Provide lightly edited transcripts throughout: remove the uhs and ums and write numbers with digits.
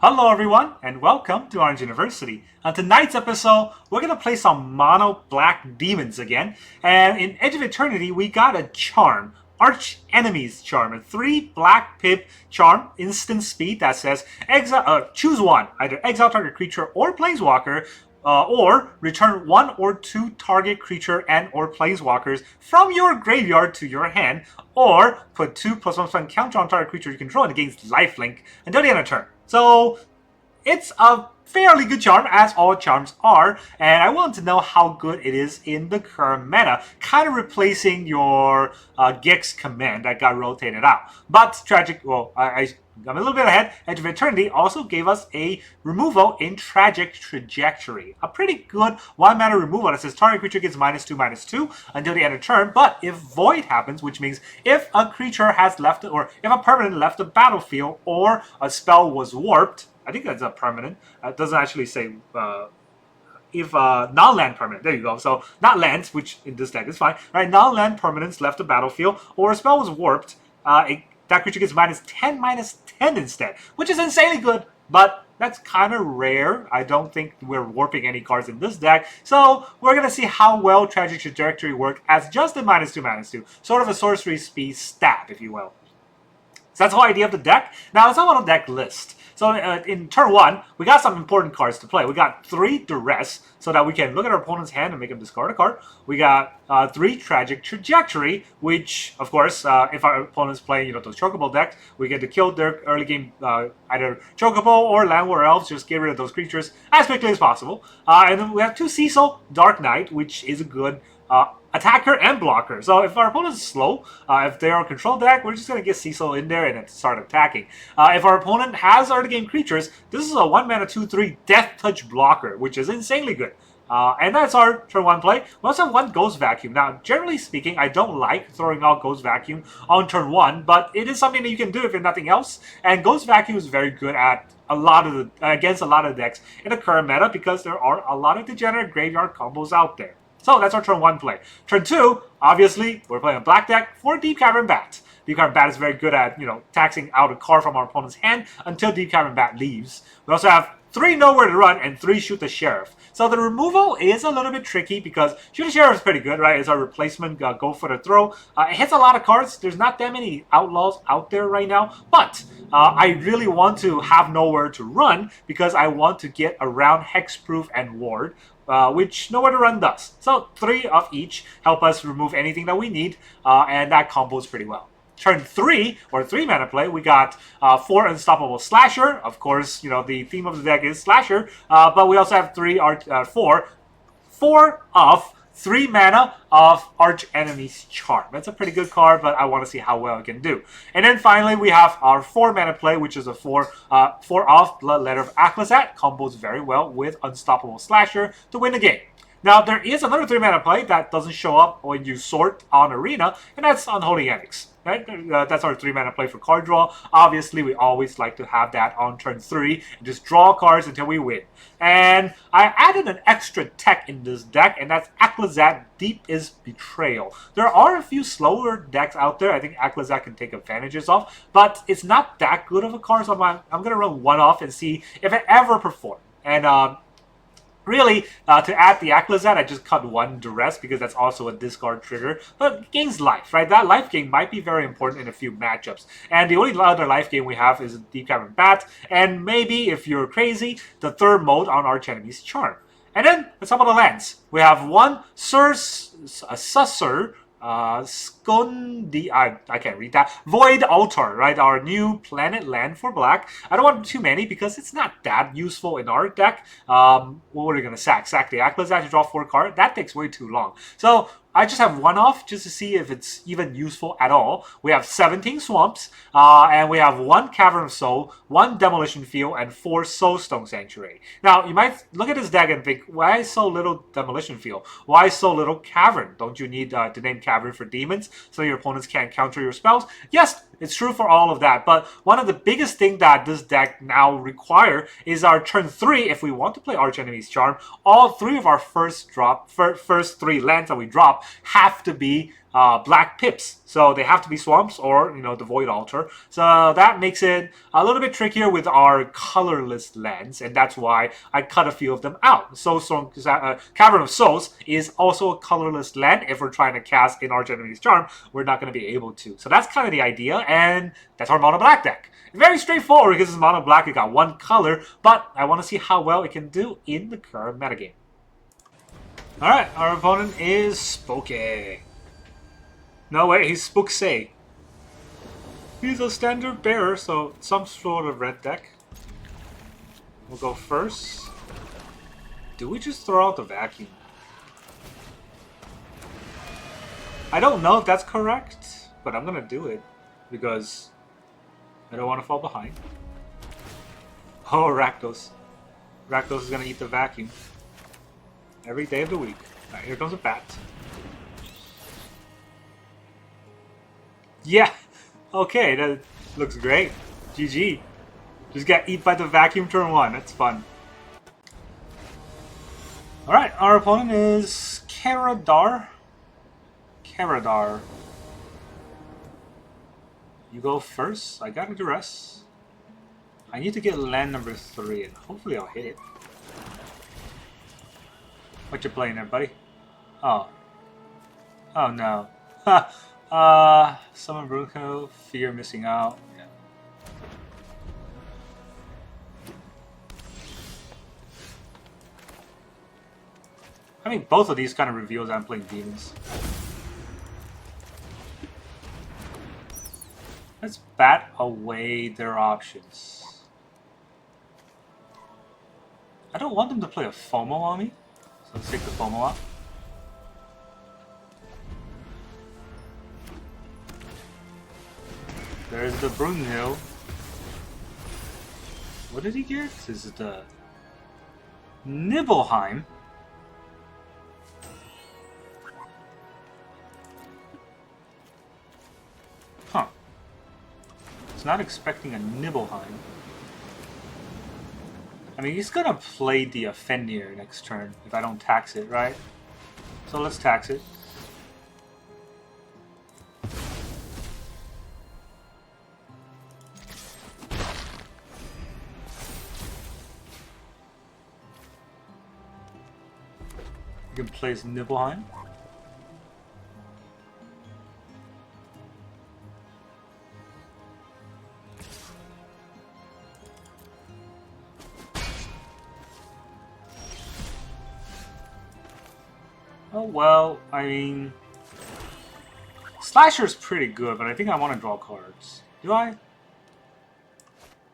Hello everyone, and welcome to Orange University. On tonight's episode, we're going to play some mono black demons again. And in Edge of Eternity, we got a charm. Archenemy's charm, a 3 black pip charm, instant speed that says choose one, either exile target creature or planeswalker, or return 1 or 2 target creature and or planeswalkers from your graveyard to your hand, or put 2+1 counter on target creature you control and gains lifelink until the end of turn. So it's a fairly good charm, as all charms are, and I want to know how good it is in the current meta, kind of replacing your Gix command that got rotated out. But Tragic, well, I'm a little bit ahead. Edge of Eternity also gave us a removal in Tragic Trajectory. A pretty good 1-mana removal that says target creature gets -2/-2 until the end of turn, but if Void happens, which means if a creature has left, or if a permanent left the battlefield, or a spell was warped, I think that's a permanent. It doesn't actually say if non-land permanent. There you go. So not lands, which in this deck is fine. Right? Non-land permanents left the battlefield, or a spell was warped. That creature gets -10/-10 instead, which is insanely good. But that's kind of rare. I don't think we're warping any cards in this deck. So we're going to see how well Tragic Trajectory worked as just a -2/-2. Sort of a sorcery speed stab, if you will. So that's the whole idea of the deck. Now let's talk about the deck list. So in turn 1, we got some important cards to play. We got 3 Duress, so that we can look at our opponent's hand and make him discard a card. We got 3 Tragic Trajectory, which, of course, if our opponent's playing, those Chocobo decks, we get to kill their early game either Chocobo or Land War Elves. Just get rid of those creatures as quickly as possible. And then we have 2 Cecil Dark Knight, which is a good attacker and blocker. So if our opponent is slow, if they are a control deck, we're just going to get Cecil in there and then start attacking. If our opponent has early game creatures, this is a 1-mana 2/3 Death Touch blocker, which is insanely good. And that's our turn 1 play. We also have 1 Ghost Vacuum. Now, generally speaking, I don't like throwing out Ghost Vacuum on turn 1, but it is something that you can do if you're nothing else. And Ghost Vacuum is very good at against a lot of decks in the current meta, because there are a lot of degenerate graveyard combos out there. So that's our turn 1 play. Turn 2, obviously, we're playing a black deck for Deep-Cavern Bat. Deep-Cavern Bat is very good at, taxing out a card from our opponent's hand until Deep-Cavern Bat leaves. We also have 3 Nowhere to Run and 3 Shoot the Sheriff. So the removal is a little bit tricky because Shoot the Sheriff is pretty good, right? It's our replacement Go for the Throw. It hits a lot of cards. There's not that many Outlaws out there right now, but I really want to have Nowhere to Run because I want to get around Hexproof and Ward, which Nowhere to Run does. So 3 of each help us remove anything that we need, and that combos pretty well. Turn 3, or 3-mana play, we got 4 Unstoppable Slasher. Of course, the theme of the deck is Slasher, but we also have 4 of 3 mana of Archenemy's Charm. That's a pretty good card, but I want to see how well it can do. And then finally, we have our 4-mana play, which is a 4 of Bloodletter of Aclazotz. Combos very well with Unstoppable Slasher to win the game. Now, there is another 3-mana play that doesn't show up when you sort on Arena, and that's Unholy Annex. Right? That's our 3-mana play for card draw. Obviously, we always like to have that on turn 3 and just draw cards until we win. And I added an extra tech in this deck, and that's Aclazotz Deep Betrayal. There are a few slower decks out there I think Aclazotz can take advantages of, but it's not that good of a card, so I'm going to run one off and see if it ever performs. And really, to add the Aclazotz, I just cut 1 Duress because that's also a discard trigger. But it gains life, right? That life gain might be very important in a few matchups. And the only other life gain we have is Deep-Cavern Bat, and maybe, if you're crazy, the 3rd mode on Archenemy's Charm. And then, let's talk about the lands. We have 1 Susur, Secundi, I can't read that. Void Altar, right? Our new planet land for black. I don't want too many because it's not that useful in our deck. What are we going to sack? Sack the Aclazotz to draw 4 cards? That takes way too long. So I just have 1 off just to see if it's even useful at all. We have 17 Swamps, and we have 1 Cavern of Souls, 1 Demolition Field, and 4 Soulstone Sanctuary. Now, you might look at this deck and think, why so little Demolition Field? Why so little Cavern? Don't you need to name Cavern for demons so your opponents can't counter your spells? Yes, it's true for all of that, but one of the biggest things that this deck now require is our turn 3, if we want to play Archenemy's Charm, all 3 of our first 3 lands that we drop have to be black pips. So they have to be swamps or, the Void Altar. So that makes it a little bit trickier with our colorless lands, and that's why I cut a few of them out. Soulstone Cavern of Souls is also a colorless land. If we're trying to cast in Archenemy's Charm, we're not going to be able to. So that's kind of the idea, and that's our mono black deck. Very straightforward because it's mono black. It got one color, but I want to see how well it can do in the current metagame. Alright, our opponent is Spooky. No, wait, he's Spooksay. He's a standard bearer, so some sort of red deck. We'll go first. Do we just throw out the vacuum? I don't know if that's correct, but I'm gonna do it because I don't want to fall behind. Oh, Rakdos. Rakdos is gonna eat the vacuum every day of the week. Alright, here comes a bat. Yeah! Okay, that looks great. GG. Just got eat by the vacuum turn 1. That's fun. Alright, our opponent is Karadar. Karadar. You go first. I got a Duress. I need to get land number 3, and hopefully I'll hit it. What you playing there, buddy? Oh. Oh no. Summon Bruco, fear missing out. Yeah. I mean, both of these kind of reveals I'm playing demons. Let's bat away their options. I don't want them to play a FOMO on me, so let's take the FOMO out. There's the Brunhild. What did he get? This is the Nibelheim. Huh. It's not expecting a Nibelheim. I mean, he's gonna play the Fenrir next turn if I don't tax it, right? So let's tax it. You can play as Nibelheim. Oh well, I mean, Slasher's pretty good, but I think I want to draw cards. Do I?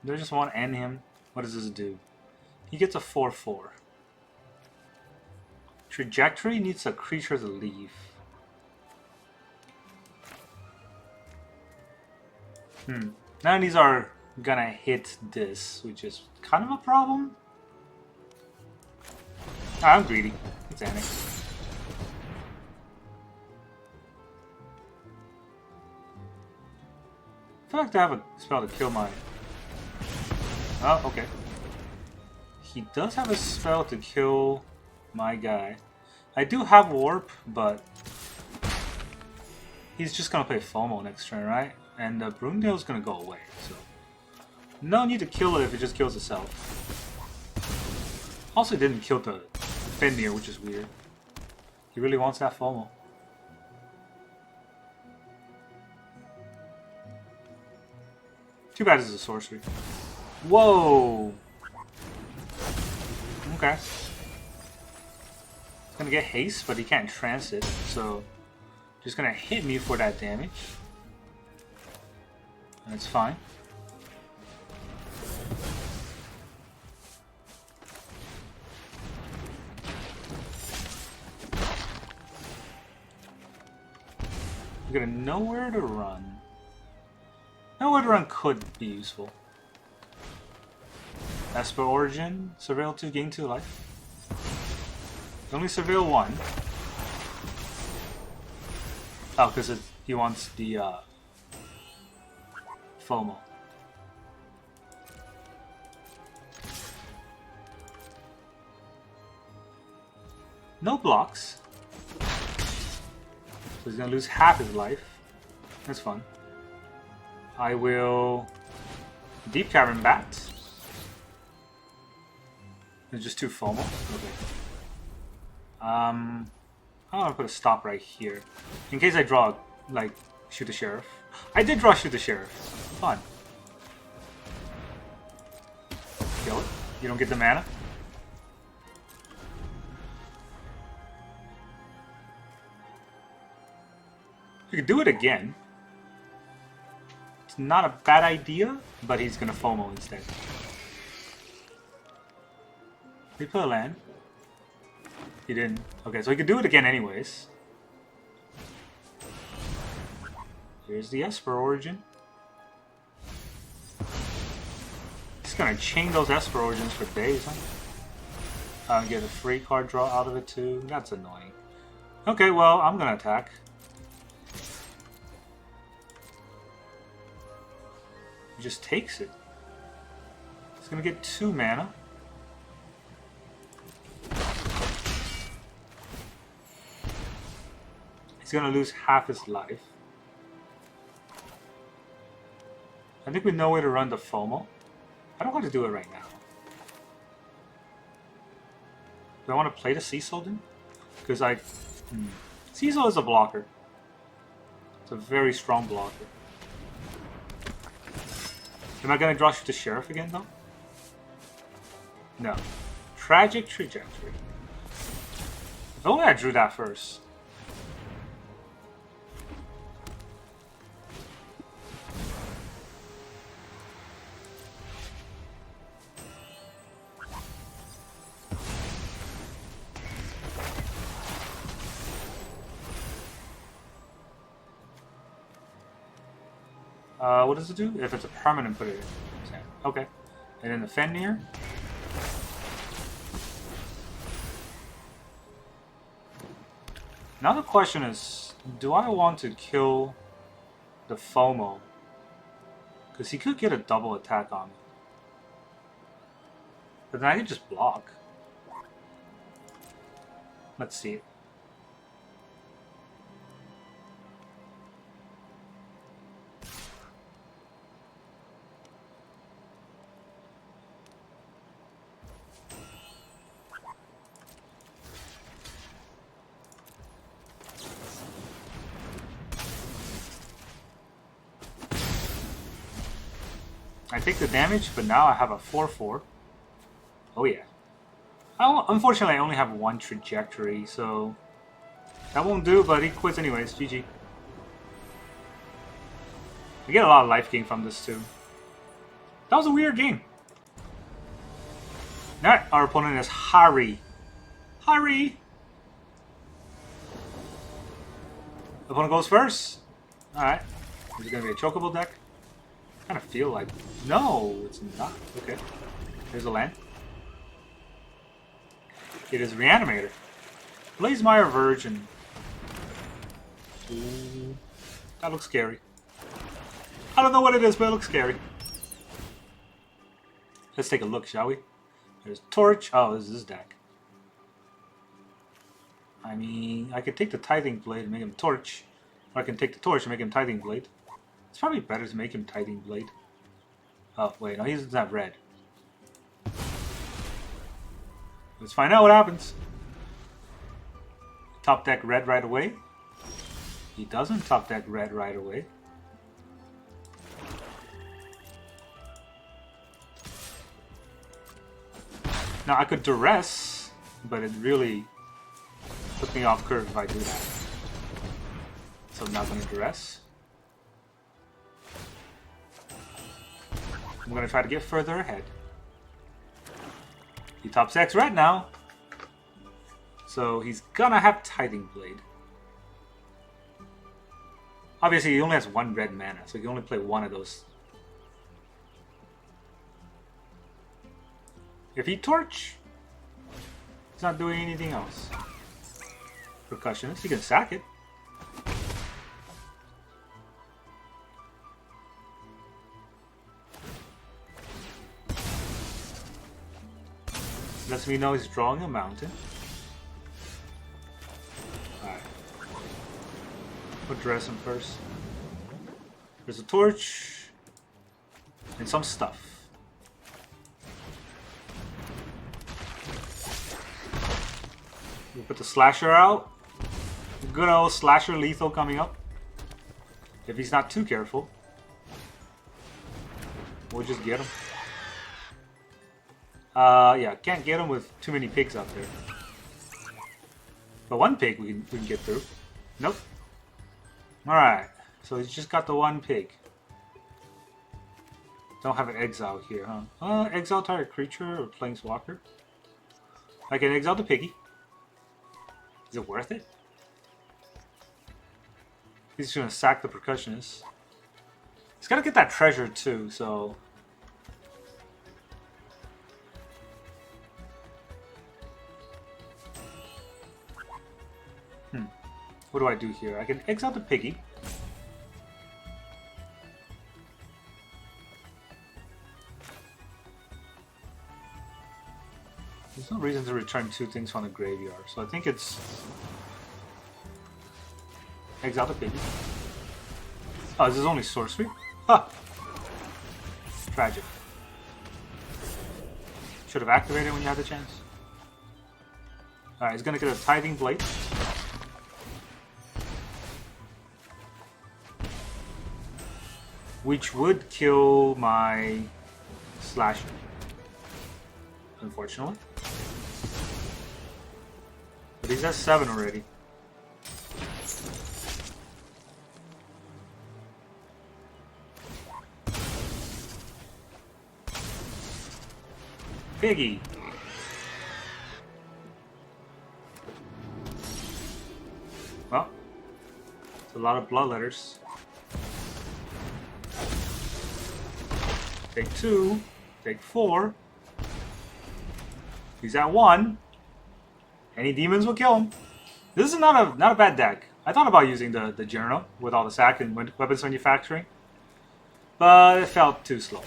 Do I just want to end him? What does this do? He gets a 4/4. Trajectory needs a creature to leave. None of these are gonna hit this, which is kind of a problem. I'm greedy. It's Annex. I feel like they have a spell to kill my... Oh, okay. He does have a spell to kill my guy. I do have Warp, but he's just gonna play FOMO next turn, right? And Brunhild's gonna go away, so no need to kill it if it just kills itself. Also didn't kill the Fenrir, which is weird. He really wants that FOMO. Too bad it's a sorcery. Whoa! Okay. He's gonna get haste, but he can't transit, so just gonna hit me for that damage. That's fine. We're gonna know where to run. Nowhere to run could be useful. Esper Origin, Surveil 2, gain 2 life. Only Surveil 1. Oh, because he wants the FOMO. No blocks. So he's gonna lose half his life. That's fun. I will Deep-Cavern Bat. It's just too FOMO. Okay. I want to put a stop right here. In case I draw, like, Shoot the Sheriff. I did draw Shoot the Sheriff. Fun. Kill it. You don't get the mana. You could do it again. It's not a bad idea, but he's gonna FOMO instead. He put a land. He didn't. Okay, so he could do it again anyways. Here's the Esper Origin. He's gonna chain those Esper Origins for days, huh? Get a free card draw out of it too. That's annoying. Okay, well, I'm gonna attack. He just takes it. He's gonna get 2 mana. He's gonna lose half his life. I think we know where to run the FOMO. I don't want to do it right now. Do I want to play the Cecil then? Because Cecil is a blocker. It's a very strong blocker. Am I going to draw Shoot the Sheriff again though? No. Tragic Trajectory. If only I drew that first. What does it do? If it's a permanent, put it in. Okay. And then the Fenrir. Now the question is, do I want to kill the FOMO? Because he could get a double attack on me. But then I could just block. Let's see. I take the damage, but now I have a 4/4. Oh yeah. Unfortunately, I only have 1 trajectory, so that won't do, but he quits anyways. GG. I get a lot of life gain from this too. That was a weird game. Alright, our opponent is Hari. Hari! Opponent goes first. Alright. Is it going to be a chocobo deck? I kind of feel like... No, it's not. Okay. Here's a land. It is Reanimator. Blazemire Virgin. Ooh, that looks scary. I don't know what it is, but it looks scary. Let's take a look, shall we? There's Torch. Oh, this is this deck. I mean, I could take the Tithing Blade and make him Torch. Or I can take the Torch and make him Tithing Blade. It's probably better to make him Tithing Blade. Oh, wait, no, he's not red. Let's find out what happens. Top deck red right away. He doesn't top deck red right away. Now I could Duress, but it really took me off curve if I do that. So I'm not going to Duress. I'm going to try to get further ahead. He top decks red now. So he's gonna have Tithing Blade. Obviously he only has 1 red mana, so he can only play 1 of those. If he Torch, he's not doing anything else. Percussionist, he can sack it. Lets me know he's drawing a mountain. Alright. Put Duress in first. There's a torch. And some stuff. We'll put the slasher out. Good old slasher lethal coming up. If he's not too careful. We'll just get him. Yeah, can't get him with too many pigs out there. But one pig we can get through. Nope. Alright, so he's just got the one pig. Don't have an exile here, huh? Exile target creature or planeswalker. I can exile the piggy. Is it worth it? He's just gonna sack the percussionist. He's gotta get that treasure too, so... What do I do here? I can exile the piggy. There's no reason to return two things from the graveyard, so I think it's... Exile the piggy. Oh, this is only sorcery? Ha! Tragic. Should have activated when you had the chance. Alright, he's gonna get a Tithing Blade. Which would kill my slasher. Unfortunately. But he's at 7 already. Piggy. Well, it's a lot of bloodletters. Take 2, take 4. He's at 1. Any demons will kill him. This is not a bad deck. I thought about using the journal with all the sack and weapons manufacturing, but it felt too slow.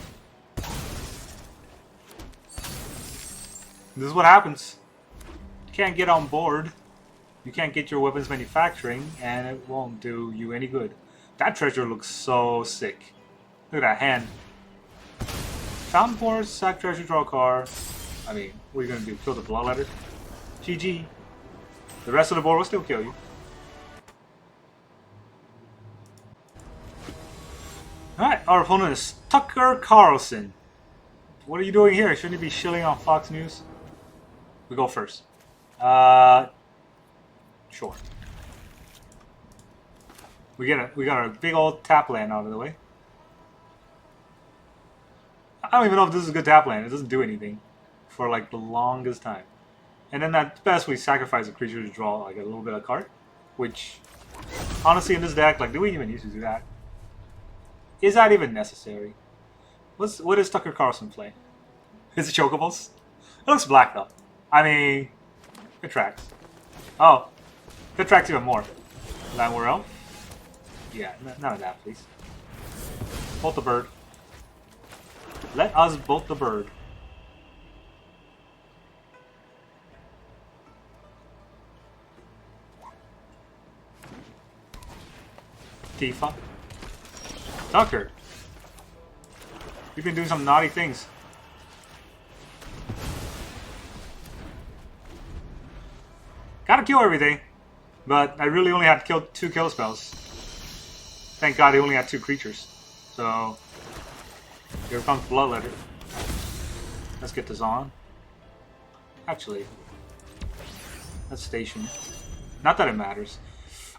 This is what happens. You can't get on board. You can't get your weapons manufacturing, and it won't do you any good. That treasure looks so sick. Look at that hand. Found force, sack treasure, draw a card. I mean, what are you gonna do? Kill the bloodletter? GG. The rest of the board will still kill you. Alright, our opponent is Tucker Carlson. What are you doing here? Shouldn't you be shilling on Fox News? We go first. Sure. We got our big old tap land out of the way. I don't even know if this is a good tap land. It doesn't do anything for like the longest time. And then at best we sacrifice a creature to draw like a little bit of card. Which, honestly in this deck, like do we even need to do that? Is that even necessary? What does Tucker Carlson play? Is it Chocobos? It looks black though. I mean, it tracks. Oh, it tracks even more. Land Elf? Yeah, none of that please. Bolt the bird. Let us bolt the bird. Tifa. Tucker. You've been doing some naughty things. Gotta kill everything. But I really only had to kill 2 kill spells. Thank God he only had 2 creatures. So... here comes Bloodletter. Let's get this on. Actually, let's station. Not that it matters.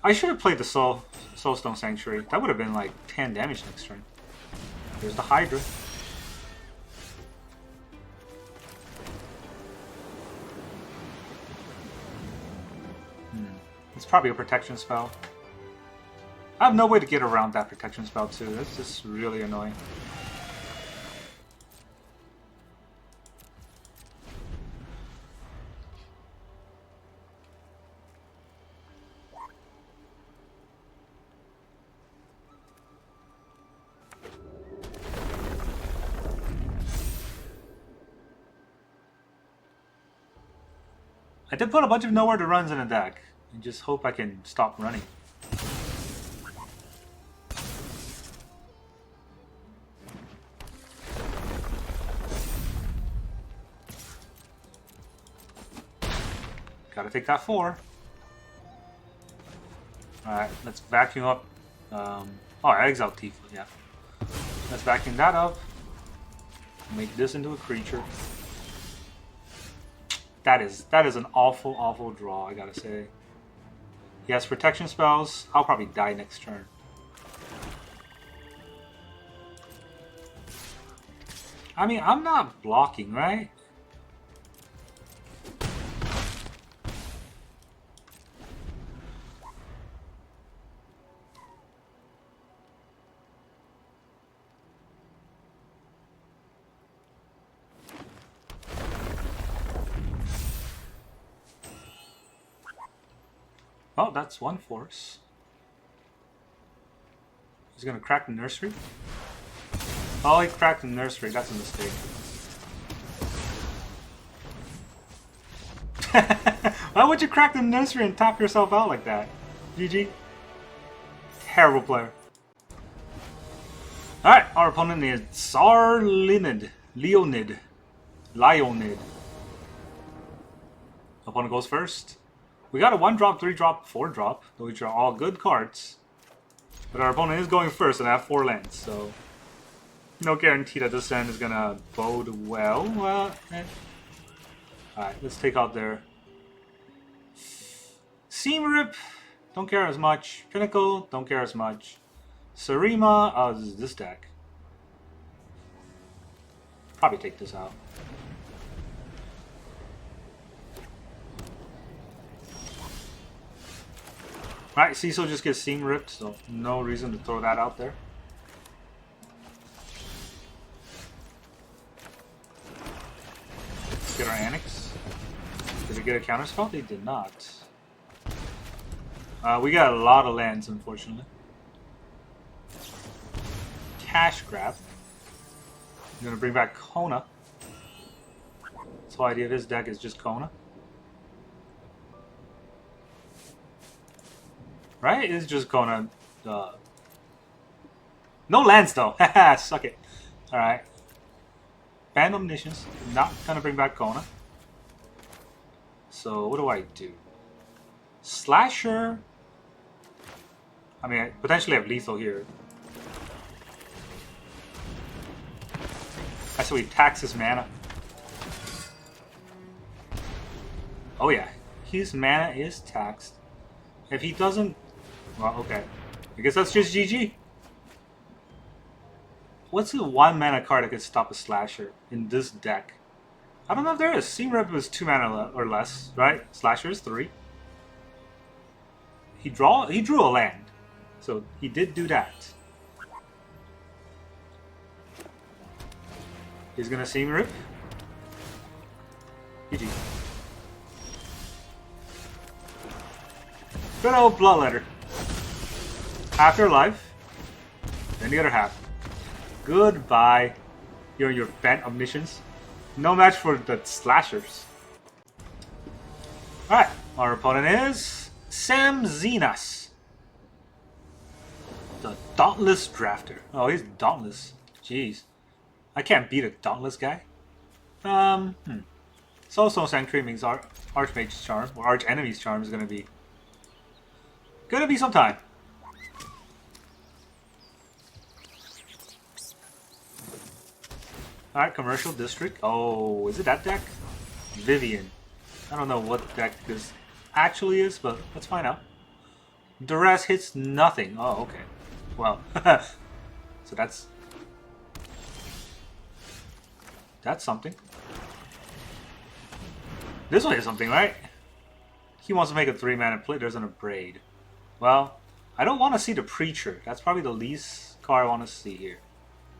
I should have played the Soulstone Sanctuary. That would have been like 10 damage next turn. There's the Hydra. It's probably a protection spell. I have no way to get around that protection spell too. That's just really annoying. I did put a bunch of nowhere to runs in a deck, and just hope I can stop running. Gotta take that 4. Alright, let's vacuum up. Oh, I exiled Tifa, yeah. Let's vacuum that up. Make this into a creature. That is an awful, awful draw, I gotta say. He has protection spells. I'll probably die next turn. I mean, I'm not blocking, right? Oh, that's one force. He's gonna crack the nursery. Oh, he cracked the nursery. That's a mistake. Why would you crack the nursery and tap yourself out like that? GG. Terrible player. Alright, our opponent is Leonid. Opponent goes first. We got a 1-drop, 3-drop, 4-drop, which are all good cards. But our opponent is going first and I have 4 lands, so no guarantee that this land is gonna bode well. Alright, let's take out their Seam Rip, don't care as much. Pinnacle, don't care as much. Sarima, this is this deck. Probably take this out. Alright, Cecil just gets Seam Ripped, so no reason to throw that out there. Let's get our Annex. Did they get a counterspell? They did not. We got a lot of lands, unfortunately. Cash grab. I'm gonna bring back Kona. The whole idea of his deck is just Kona. Right? It's just Kona. No lands though. Haha, suck it. Alright. Ban Omniscience. Not gonna bring back Kona. So what do I do? Slasher. I mean, I potentially have lethal here. So he tax his mana. Oh yeah, his mana is taxed. If he doesn't, well, okay. I guess that's just GG. What's the 1 mana card that could stop a slasher in this deck? I don't know if there is. Seam Rip was 2 mana or less, right? Slasher is 3. He drew a land, so he did do that. He's gonna Seam Rip. GG. Good old Bloodletter. Half your life, then the other half. Goodbye. You're your bent omniscience. No match for the slashers. Alright, our opponent is Sam Zenas. The Dauntless Drafter. Oh, he's Dauntless. Jeez. I can't beat a Dauntless guy. Soulstone Sanctuary means Archmage's Charm, or Archenemy's Charm is gonna be some time. Alright, Commercial District. Oh, is it that deck? Vivian. I don't know what deck this actually is, but let's find out. Duress hits nothing. Oh, okay. Well, so that's something. This one is something, right? He wants to make a 3-mana play. There's an Abrade. Well, I don't want to see the Preacher. That's probably the least card I want to see here.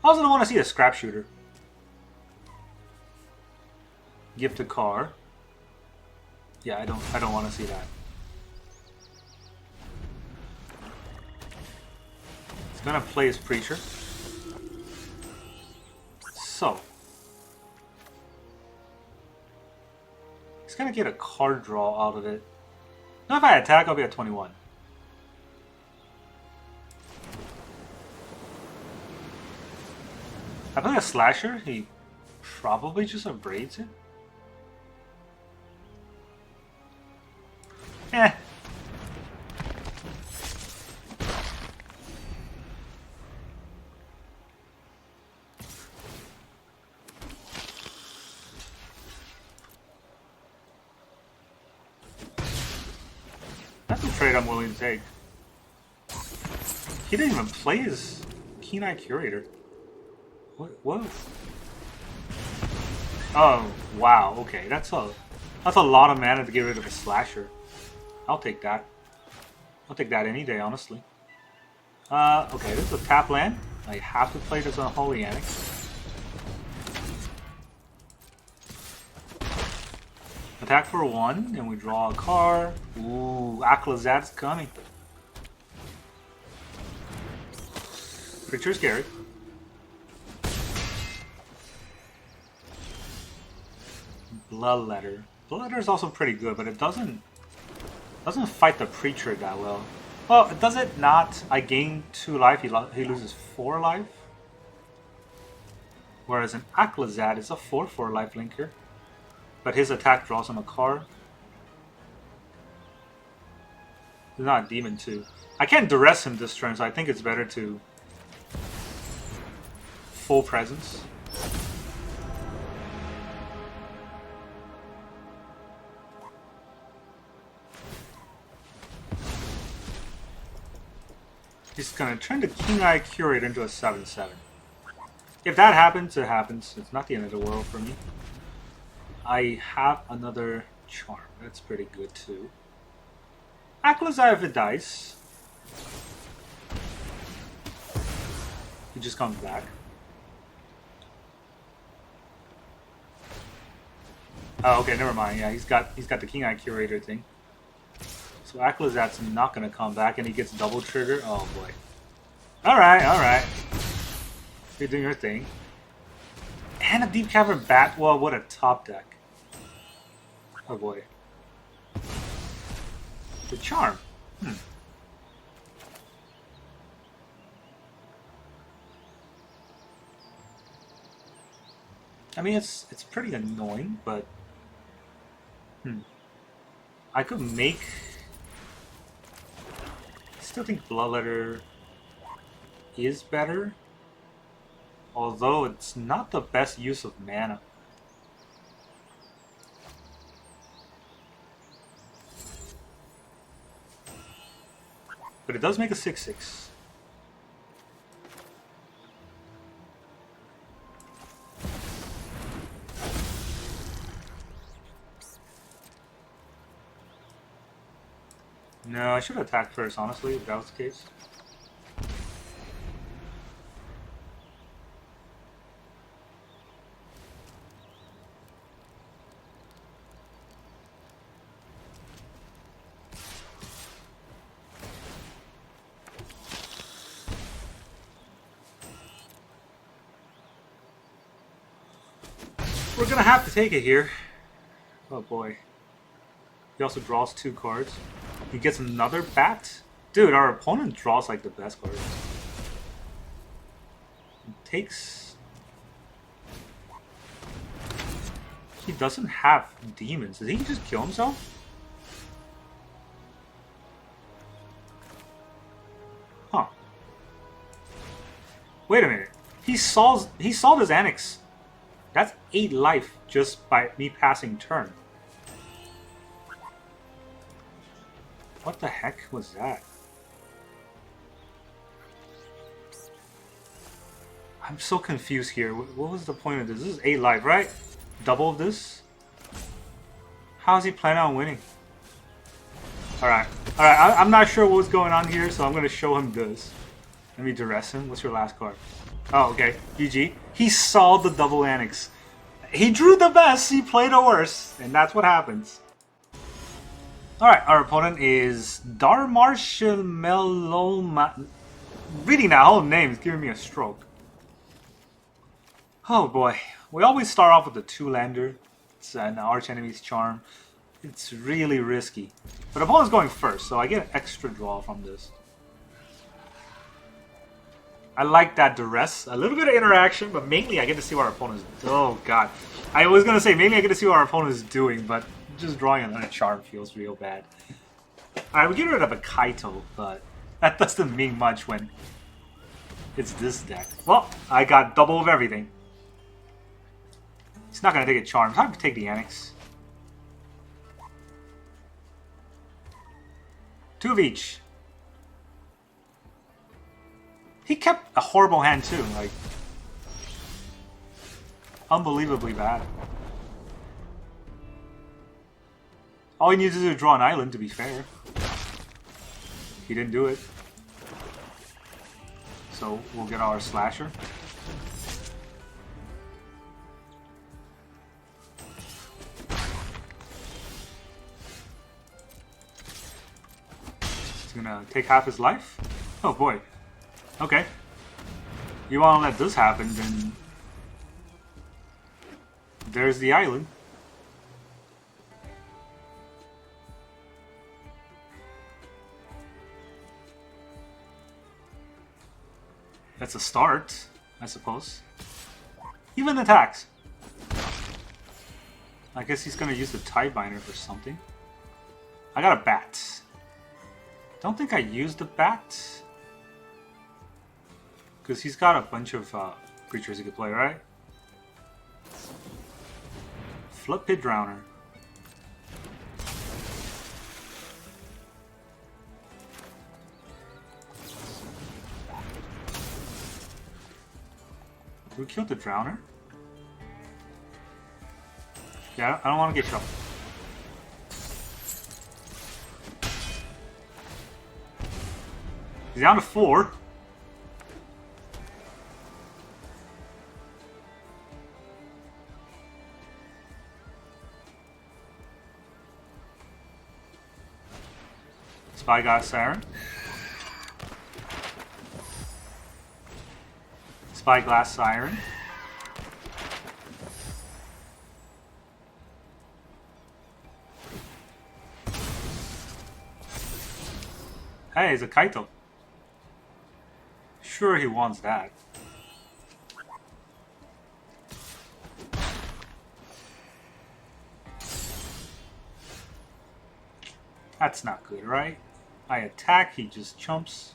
I also don't want to see the Scrap Shooter. Gift a car. Yeah, I don't want to see that. He's gonna play his Preacher. So he's gonna get a card draw out of it. Now if I attack, I'll be at 21. I play a Slasher, he probably just abrades it. Eh. That's a trade I'm willing to take. He didn't even play his Keen-Eye Curator. What? Oh, wow, okay. That's a lot of mana to get rid of a slasher. I'll take that. I'll take that any day, honestly. Okay, this is a tap land. I have to play this Unholy Annex. Attack for 1, and we draw a card. Ooh, Aclazotz coming. Pretty scary. Bloodletter. Bloodletter is also pretty good, but it doesn't fight the Preacher that well. Well, does it not? I gain 2 life, he loses 4 life. Whereas an Aclazotz is a 4/4 life linker. But his attack draws him a card. He's not a demon too. I can't duress him this turn, so I think it's better to full presence. He's gonna turn the Keen-Eye Curator into a 7/7. If that happens, it happens. It's not the end of the world for me. I have another charm. That's pretty good too. Aclazotz, if it dies, he just comes back. Oh, okay, never mind. Yeah, he's got the Keen-Eye Curator thing. So Aclazotz not gonna come back, and he gets double trigger. Oh boy. All right. You're doing your thing. And a Deep-Cavern Bat. Well, what a top deck. Oh boy. The charm. I mean, it's pretty annoying, but I could make. I still think Bloodletter is better, although it's not the best use of mana. But it does make a 6/6. No, I should have attacked first, honestly, if that was the case. We're gonna have to take it here. Oh boy. He also draws 2 cards. He gets another bat? Dude, our opponent draws like the best cards. He takes... He doesn't have demons. Did he just kill himself? Huh. Wait a minute. He solved his Annex. That's 8 life just by me passing turn. What the heck was that? I'm so confused here. What was the point of this? This is 8 life, right? Double of this? How is he planning on winning? Alright. I'm not sure what's going on here, so I'm going to show him this. Let me duress him. What's your last card? Oh, okay. GG. He saw the double Annex. He drew the best, he played the worst. And that's what happens. Alright, our opponent is Darmarshalmeloma. Reading that whole name is giving me a stroke. Oh boy. We always start off with the 2-lander. It's an Archenemy's charm. It's really risky. But opponent's going first, so I get an extra draw from this. I like that Duress. A little bit of interaction, but mainly I get to see what our opponent is. Oh god. I was going to say, mainly I get to see what our opponent is doing, but just drawing another charm feels real bad. Alright, we get rid of a Kaito, but that doesn't mean much when it's this deck. Well, I got double of everything. He's not going to take a charm. Time to take the Annex. 2 of each. He kept a horrible hand too, like unbelievably bad. All he needs to do is draw an island, to be fair. He didn't do it. So we'll get our slasher. He's gonna take half his life? Oh boy. Okay. You wanna let this happen, then there's the island. That's a start, I suppose. Even attacks. I guess he's gonna use the Tidebinder for something. I got a bat. Don't think I used the bat. Because he's got a bunch of creatures he could play, right? Flip Pit Drowner. We killed the Drowner? Yeah, I don't want to get shot. He's down to 4. Spyglass Siren. Spyglass Siren. Hey, it's a Kaito. Sure, he wants that. That's not good, right? I attack, he just jumps.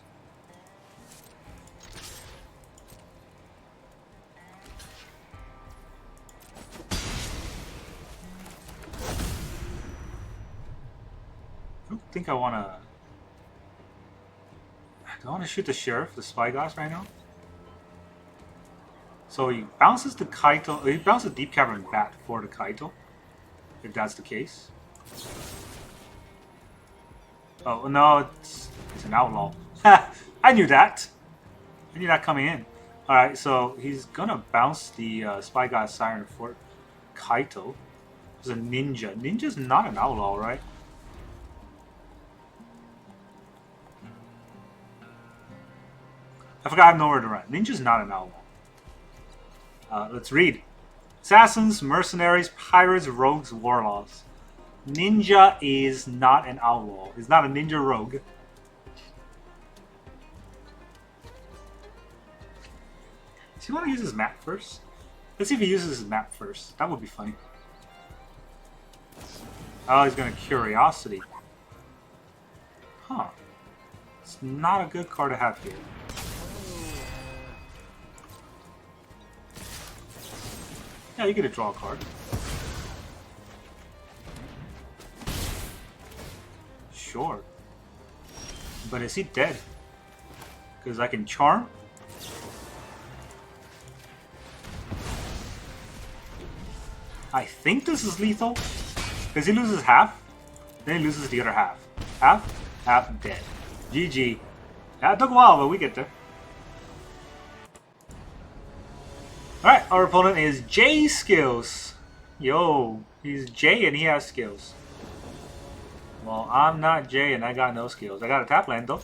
I don't think I want to... Do I want to shoot the Sheriff, the Spyglass right now? So he bounces the Kaito... He bounces the Deep-Cavern Bat for the Kaito, if that's the case. Oh, no, it's an outlaw. I knew that. I knew that coming in. Alright, so he's gonna bounce the Spyglass Siren for Kaito. It's a ninja. Ninja's not an outlaw, right? I forgot I have nowhere to run. Ninja's not an outlaw. Let's read. Assassins, mercenaries, pirates, rogues, warlocks. Ninja is not an outlaw. He's not a ninja rogue. Does he want to use his map first? Let's see if he uses his map first. That would be funny. Oh, he's going to Curiosity. Huh. It's not a good card to have here. Yeah, you get to draw a card. Sure. But is he dead? Because I can charm. I think this is lethal. Because he loses half. Then he loses the other half. Half, dead. GG. That took a while, but we get there. Alright, our opponent is J Skills. Yo, he's J and he has skills. Well, I'm not Jay and I got no skills. I got a tap land though.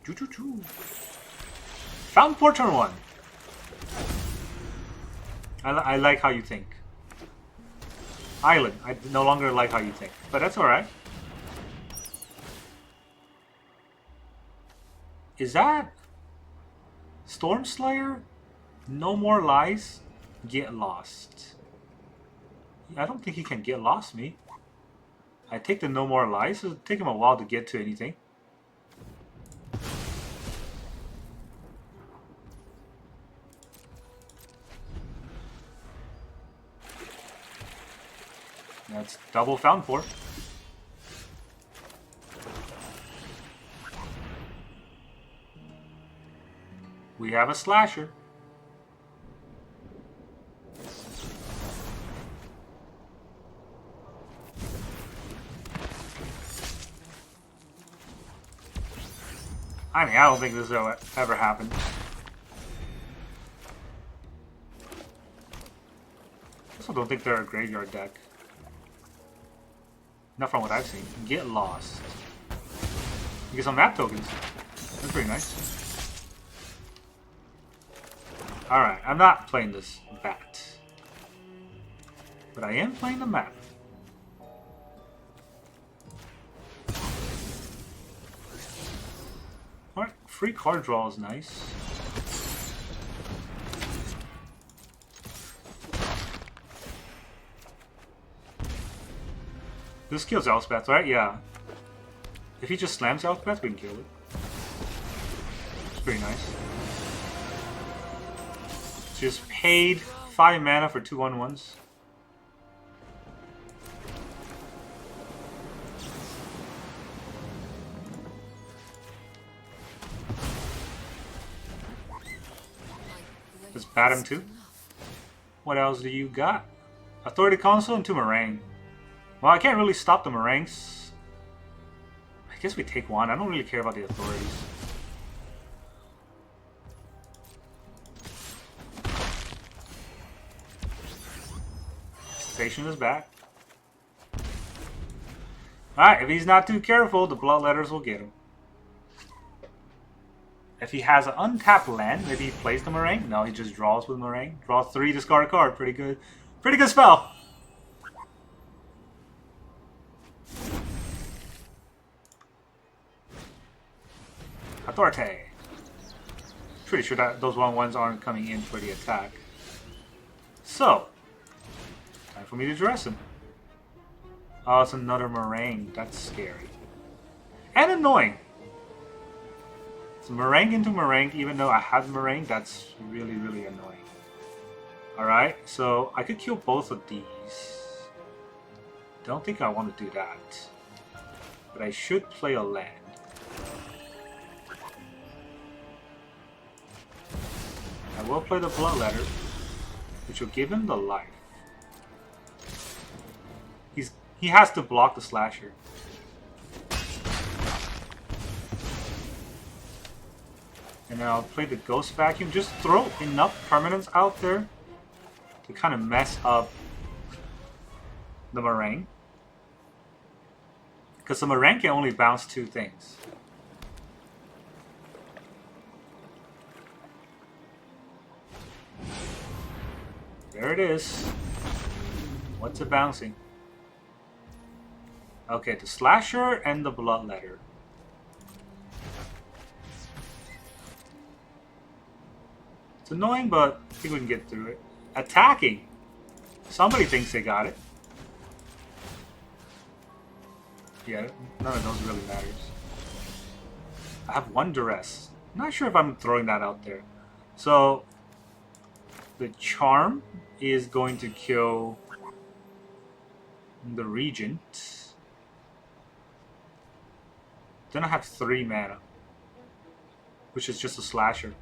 Choo-choo-choo. Fountain Port turn 1. I like how you think. Island. I no longer like how you think. But that's alright. Is that Storm Slayer? No more lies. Get lost. I don't think he can get lost me. I take the no more lies, so it'll take him a while to get to anything. That's double found for. We have a slasher. I mean, I don't think this will ever happen. I also don't think they're a graveyard deck. Not from what I've seen. Get lost. You get some map tokens. That's pretty nice. Alright, I'm not playing this bat. But I am playing the map. Alright, free card draw is nice. This kills Elspeth, right? Yeah. If he just slams Elspeth, we can kill it. It's pretty nice. Just paid 5 mana for 2 1/1s. Just bat him too. What else do you got? Authority Council and 2 Meringue. Well, I can't really stop the Meringues. I guess we take 1. I don't really care about the authorities. Station is back. Alright, if he's not too careful, the Bloodletters will get him. If he has an untapped land, maybe he plays the Meringue. No, he just draws with Meringue. Draw 3, discard a card. Pretty good. Pretty good spell. Authority. Pretty sure that those 1/1s aren't coming in for the attack. So, time for me to dress him. Oh, it's another Meringue. That's scary. And annoying. It's Meringue into Meringue, even though I have Meringue, that's really, really annoying. Alright, so I could kill both of these. Don't think I want to do that. But I should play a land. I will play the Bloodletter, which will give him the life. He has to block the Slasher. And then I'll play the Ghost Vacuum. Just throw enough permanents out there to kind of mess up the Meringue. Because the Meringue can only bounce 2 things. There it is. What's it bouncing? Okay, the Slasher and the Bloodletter. It's annoying, but I think we can get through it. Attacking! Somebody thinks they got it. Yeah, none of those really matters. I have 1 Duress. Not sure if I'm throwing that out there. So, the Charm is going to kill the Regent. Then I have 3 mana, which is just a Slasher.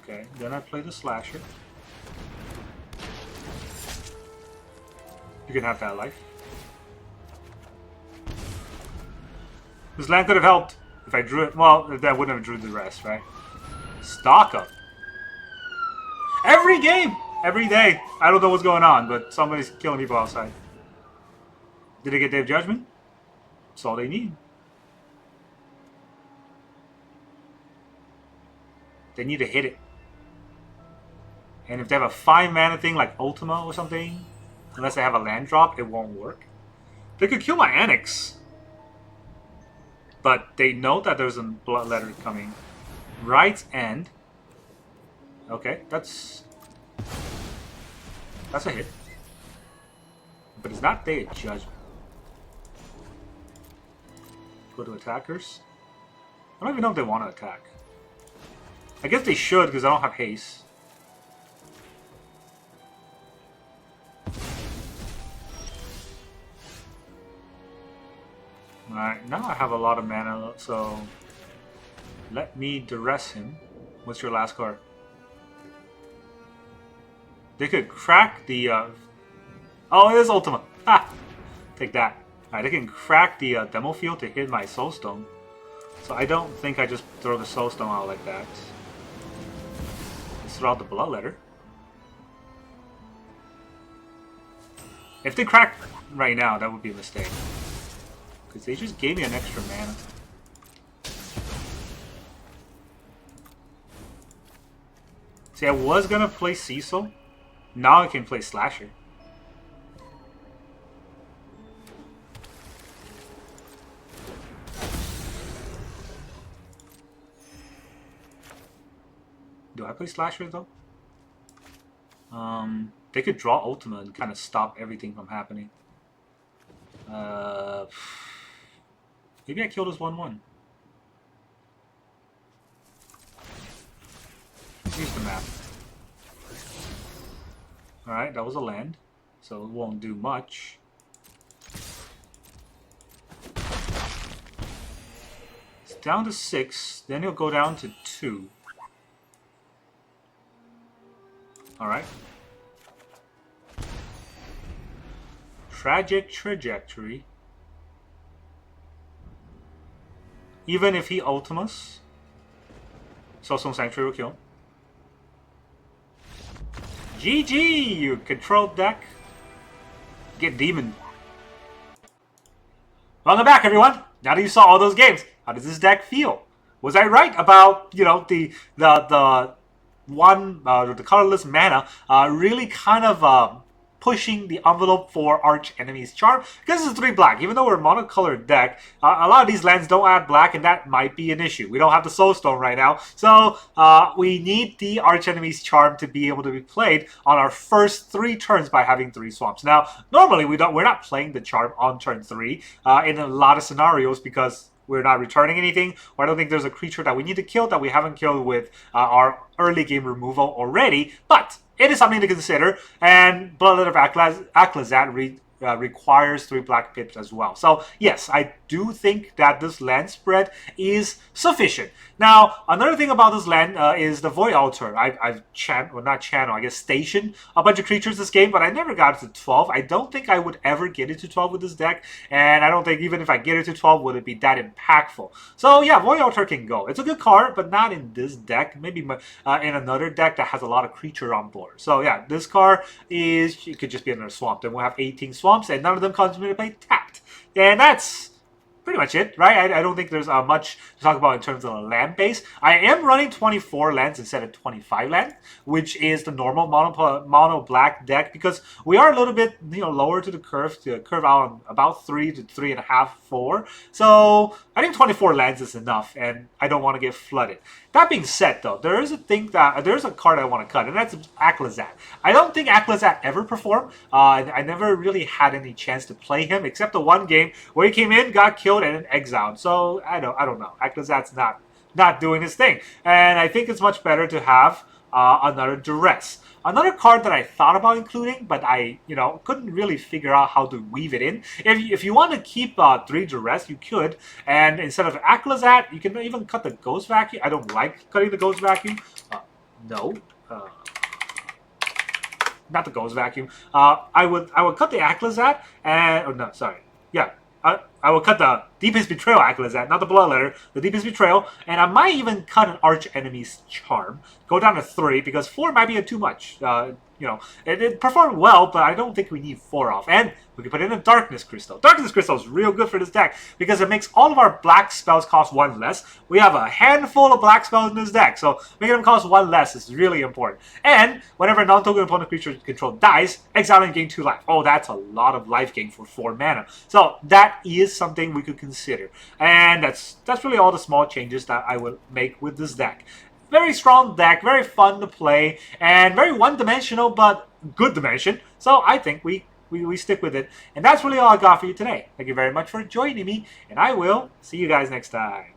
Okay, then I play the Slasher. You can have that life. This land could have helped if I drew it. Well, if that wouldn't have drew the rest, right? Stock up. Every game! Every day. I don't know what's going on, but somebody's killing people outside. Did they get Dave Judgment? That's all they need. They need to hit it. And if they have a 5 mana thing like Ultima or something, unless they have a land drop, it won't work. They could kill my Annex. But they know that there's a Bloodletter coming. Right's End. Okay, that's a hit. But it's not Day of Judgment. Go to attackers. I don't even know if they want to attack. I guess they should because I don't have haste. Alright, now I have a lot of mana, so let me Duress him. What's your last card? They could crack the... Oh, it is Ultima! Ha! Take that. Alright, they can crack the Demo Field to hit my Soulstone. So I don't think I just throw the Soulstone out like that. Let's throw out the Bloodletter. If they crack right now, that would be a mistake. Because they just gave me an extra mana. See, I was gonna play Cecil. Now I can play Slasher. Do I play Slasher though? They could draw Ultima and kind of stop everything from happening. Maybe I kill this 1/1. Use the map. Alright, that was a land, so it won't do much. It's down to 6, then he'll go down to 2. Alright. Tragic Trajectory. Even if he Ultimas, Soulstone Sanctuary will kill. GG! You controlled deck. Get demon. Welcome back, everyone! Now that you saw all those games, how does this deck feel? Was I right about, you know, the colorless mana really kind of pushing the envelope for Archenemy's Charm? Because this is 3 black. Even though we're a monocolored deck, a lot of these lands don't add black, and that might be an issue. We don't have the Soulstone right now, so we need the Archenemy's Charm to be able to be played on our first 3 turns by having 3 swamps. Now, normally we're not playing the Charm on turn 3 in a lot of scenarios because we're not returning anything, or I don't think there's a creature that we need to kill that we haven't killed with our early game removal already, but it is something to consider, and Bloodletter of Aclazotz requires 3 black pips as well. So yes, I do think that this land spread is sufficient. Now, another thing about this land is the Void Altar. I've stationed a bunch of creatures this game, but I never got it to 12. I don't think I would ever get it to 12 with this deck, and I don't think even if I get it to 12, would it be that impactful. So yeah, Void Altar can go. It's a good card, but not in this deck. Maybe in another deck that has a lot of creature on board. So yeah, this card it could just be another swamp. Then we'll have 18 swamps, and none of them comes into play tapped. And that's pretty much it, right? I don't think there's much to talk about in terms of the land base. I am running 24 lands instead of 25 lands, which is the normal mono black deck, because we are a little bit lower to the curve, to curve out about 3 to 3.5, 4. So I think 24 lands is enough, and I don't want to get flooded. That being said, though, there's a card I want to cut, and that's Aclazotz. I don't think Aclazotz ever performed. I never really had any chance to play him, except the one game where he came in, got killed, and then exiled. So I don't know. Aclazotz's not doing his thing, and I think it's much better to have another Duress. Another card that I thought about including, but I couldn't really figure out how to weave it in. If you want to keep 3 Duress, you could, and instead of Aclazotz, you can even cut the Ghost Vacuum. I don't like cutting the Ghost Vacuum. Not the Ghost Vacuum. I would cut the Aclazotz and I I will cut the Deepest Betrayal Aclazotz, not the Bloodletter, the Deepest Betrayal, and I might even cut an Archenemy's Charm. Go down to 3, because 4 might be too much. You know, it performed well, but I don't think we need 4 off. And we can put in a Darkness Crystal. Darkness Crystal is real good for this deck because it makes all of our black spells cost 1 less. We have a handful of black spells in this deck, so making them cost 1 less is really important. And whenever a non-token opponent creature control dies, exile and gain 2 life. Oh, that's a lot of life gain for 4 mana. So that is something we could consider. And that's really all the small changes that I will make with this deck. Very strong deck, very fun to play, and very one-dimensional, but good dimension. So I think we stick with it. And that's really all I got for you today. Thank you very much for joining me, and I will see you guys next time.